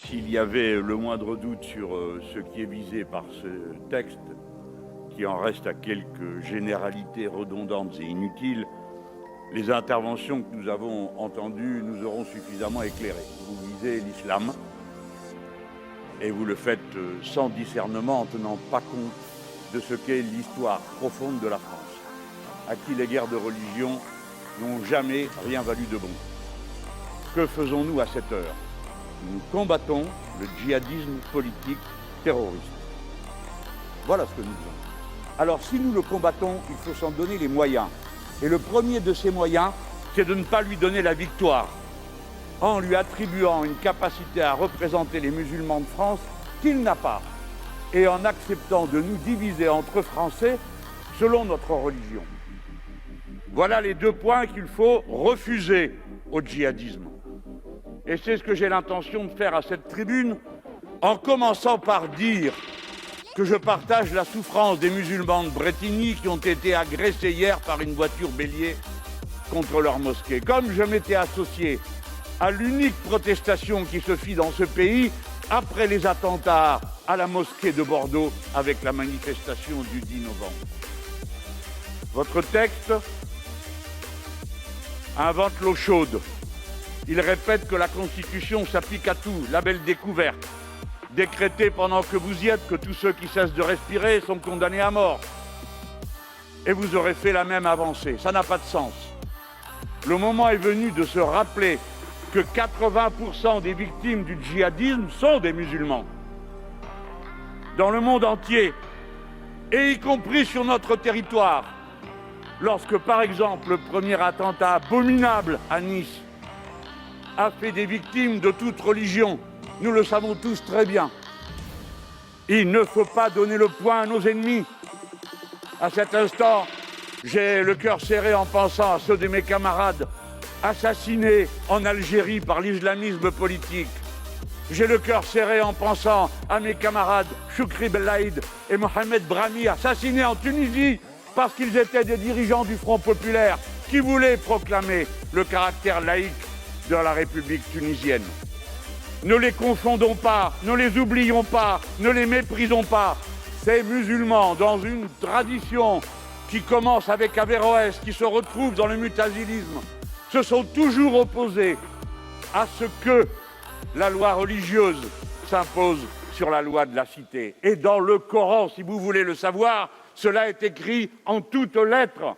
S'il y avait le moindre doute sur ce qui est visé par ce texte, qui en reste à quelques généralités redondantes et inutiles, les interventions que nous avons entendues nous auront suffisamment éclairés. Vous visez l'islam et vous le faites sans discernement, en tenant pas compte de ce qu'est l'histoire profonde de la France, à qui les guerres de religion n'ont jamais rien valu de bon. Que faisons-nous à cette heure ? Nous combattons le djihadisme politique terroriste. Voilà ce que nous faisons. Alors si nous le combattons, il faut s'en donner les moyens. Et le premier de ces moyens, c'est de ne pas lui donner la victoire, en lui attribuant une capacité à représenter les musulmans de France qu'il n'a pas, et en acceptant de nous diviser entre Français selon notre religion. Voilà les deux points qu'il faut refuser au djihadisme. Et c'est ce que j'ai l'intention de faire à cette tribune, en commençant par dire que je partage la souffrance des musulmans de Brétigny qui ont été agressés hier par une voiture bélier contre leur mosquée. Comme je m'étais associé à l'unique protestation qui se fit dans ce pays après les attentats à la mosquée de Bordeaux avec la manifestation du 10 novembre. Votre texte invente l'eau chaude. Il répète que la Constitution s'applique à tout, la belle découverte. Décréter pendant que vous y êtes que tous ceux qui cessent de respirer sont condamnés à mort. Et vous aurez fait la même avancée. Ça n'a pas de sens. Le moment est venu de se rappeler que 80% des victimes du djihadisme sont des musulmans. Dans le monde entier, et y compris sur notre territoire. Lorsque, par exemple, le premier attentat abominable à Nice a fait des victimes de toute religion, nous le savons tous très bien. Il ne faut pas donner le poing à nos ennemis. À cet instant, j'ai le cœur serré en pensant à ceux de mes camarades assassinés en Algérie par l'islamisme politique. J'ai le cœur serré en pensant à mes camarades Choukri Belaïd et Mohamed Brahmi, assassinés en Tunisie parce qu'ils étaient des dirigeants du Front populaire qui voulaient proclamer le caractère laïque de la République tunisienne. Ne les confondons pas, ne les oublions pas, ne les méprisons pas. Ces musulmans, dans une tradition qui commence avec Averroès, qui se retrouve dans le mutazilisme, se sont toujours opposés à ce que la loi religieuse s'impose sur la loi de la cité. Et dans le Coran, si vous voulez le savoir, cela est écrit en toutes lettres.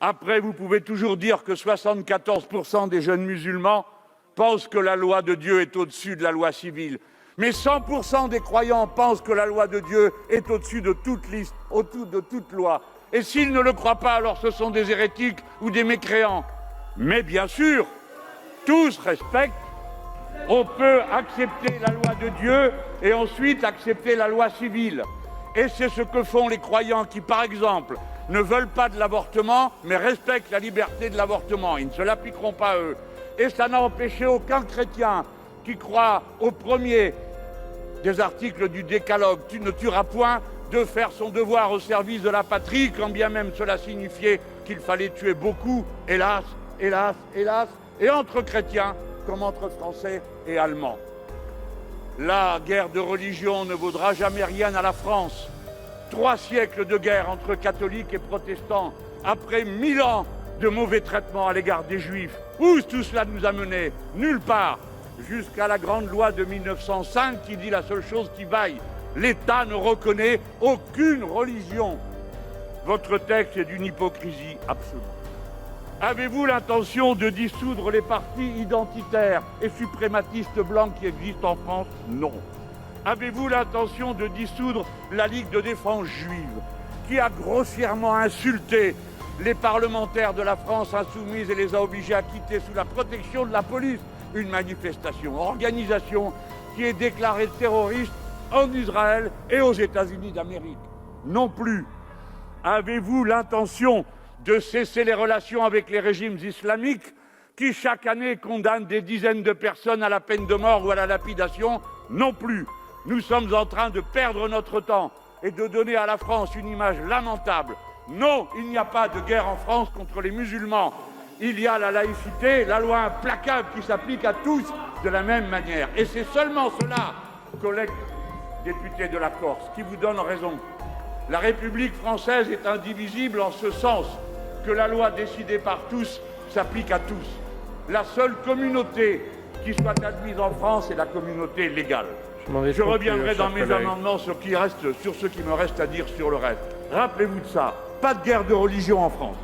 Après, vous pouvez toujours dire que 74% des jeunes musulmans pensent que la loi de Dieu est au-dessus de la loi civile. Mais 100% des croyants pensent que la loi de Dieu est au-dessus de toute liste, au-dessus de toute loi. Et s'ils ne le croient pas, alors ce sont des hérétiques ou des mécréants. Mais bien sûr, tous respectent. On peut accepter la loi de Dieu et ensuite accepter la loi civile. Et c'est ce que font les croyants qui, par exemple, ne veulent pas de l'avortement, mais respectent la liberté de l'avortement. Ils ne se l'appliqueront pas à eux. Et ça n'a empêché aucun chrétien qui croit au premier des articles du décalogue « Tu ne tueras point » de faire son devoir au service de la patrie, quand bien même cela signifiait qu'il fallait tuer beaucoup, hélas, hélas, hélas, et entre chrétiens comme entre Français et Allemands. La guerre de religion ne vaudra jamais rien à la France. 3 siècles de guerre entre catholiques et protestants, après 1000 ans de mauvais traitements à l'égard des Juifs. Où tout cela nous a menés ? Nulle part. Jusqu'à la grande loi de 1905 qui dit la seule chose qui vaille. L'État ne reconnaît aucune religion. Votre texte est d'une hypocrisie absolue. Avez-vous l'intention de dissoudre les partis identitaires et suprématistes blancs qui existent en France ? Non. Avez-vous l'intention de dissoudre la Ligue de défense juive, qui a grossièrement insulté les parlementaires de la France insoumise et les a obligés à quitter sous la protection de la police une manifestation, organisation qui est déclarée terroriste en Israël et aux États-Unis d'Amérique? Non plus. Avez-vous l'intention de cesser les relations avec les régimes islamiques qui, chaque année, condamnent des dizaines de personnes à la peine de mort ou à la lapidation? Non plus. Nous sommes en train de perdre notre temps et de donner à la France une image lamentable. Non, il n'y a pas de guerre en France contre les musulmans. il y a la laïcité, la loi implacable qui s'applique à tous de la même manière. Et c'est seulement cela, collègues députés de la Corse, qui vous donne raison. La République française est indivisible en ce sens que la loi décidée par tous s'applique à tous. La seule communauté qui soit admise en France est la communauté légale. Je reviendrai dans mes amendements sur ce qui me reste à dire sur le reste. Rappelez-vous de ça, pas de guerre de religion en France.